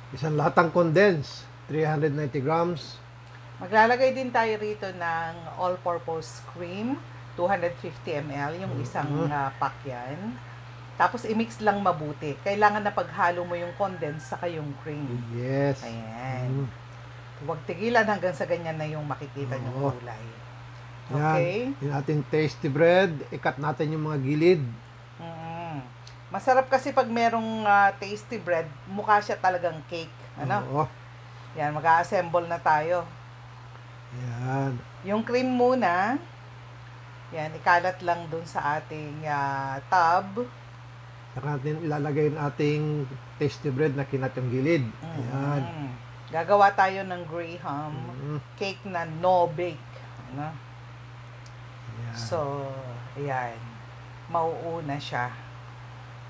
Isang latang condense, 390 grams. Maglalagay din tayo rito ng all-purpose cream, 250 ml, yung isang pack yan. Tapos i-mix lang mabuti. Kailangan na paghalo mo yung condense saka yung cream. Yes. Ayan. Huwag tigilan hanggang sa ganyan na yung makikita niyong kulay. Okay. Yan, yung ating tasty bread. Ikat natin yung mga gilid. Masarap kasi pag merong tasty bread, mukha siya talagang cake. Ano? Oo. Yan, mag-a-assemble na tayo. Yan. Yung cream muna, yan, ikalat lang dun sa ating tub. Saka natin ilalagay yung ating tasty bread na kinat yung gilid. Ayan. Gagawa tayo ng Graham cake na no bake. Ano? Ayan. So, ayan. Mauuna siya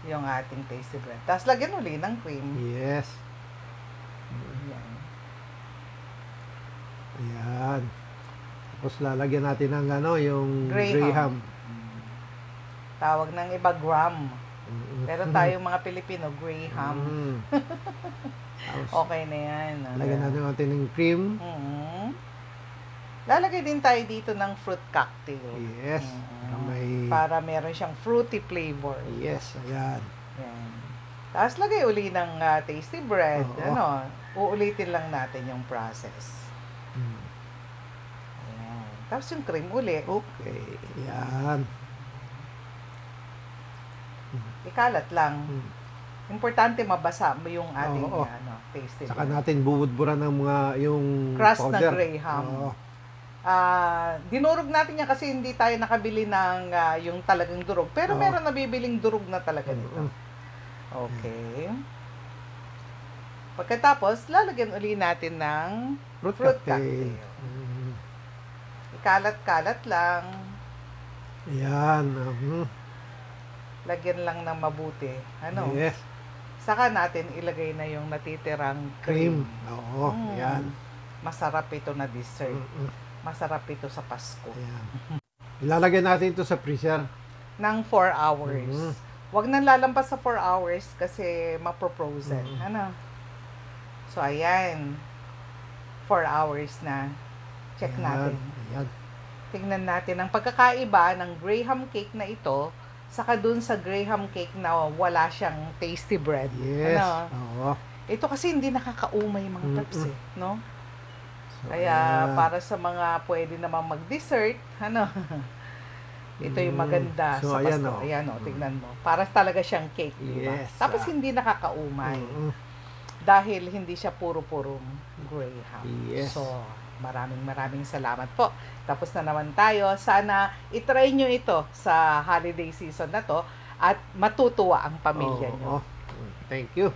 yung ating tasty bread. Tapos lagyan uli ng cream. Yes. Ayan. Ayan. Tapos lalagyan natin ng yung Graham. Tawag ng iba Graham. Pero tayong mga Pilipino, Graham. Okay na yan. Lagyan natin natin ng cream. Lalagay din tayo dito ng fruit cocktail. Yes. Para meron siyang fruity flavor. Yes, ayan. Yan. Tapos lagay uli ng tasty bread. Uulitin lang natin yung process. Ayan. Tapos yung cream uli. Okay, ayan. Ikalat lang. Importante mabasa mo yung ating tasty bread. Saka natin bubudburan ng mga yung crust powder. na Graham. Dinurog natin yan kasi hindi tayo nakabili ng yung talagang durog. Pero meron nabibiling durog na talaga nito. Okay. Pagkatapos, lalagyan uli natin ng fruit cocktail. Ikalat-kalat lang. Ayan. Lagyan lang ng mabuti. Ano? Yes. Saka natin ilagay na yung natitirang Cream. Oo, ayan. Masarap ito na dessert. Masarap ito sa Pasko. Ayan. Ilalagay natin ito sa freezer. Ng 4 hours. Huwag nang lalampas sa 4 hours kasi mapro-frozen. Ano? So, ayan. 4 hours na. Check natin. Ayan. Tingnan natin ang pagkakaiba ng Graham cake na ito saka dun sa Graham cake na wala siyang tasty bread. Yes. Ano? Oo. Ito kasi hindi nakakaumay mga peps no? So, kaya para sa mga pwede namang mag-dessert, ano? Ito yung maganda So, sa ayan, Pasko. Ayan, tignan mo. Para talaga siyang cake, di ba? Yes, Tapos hindi nakakaumay. Dahil hindi siya puro-purong Graham. Yes. So, maraming salamat po. Tapos na naman tayo. Sana itry nyo ito sa holiday season na to at matutuwa ang pamilya nyo. Thank you.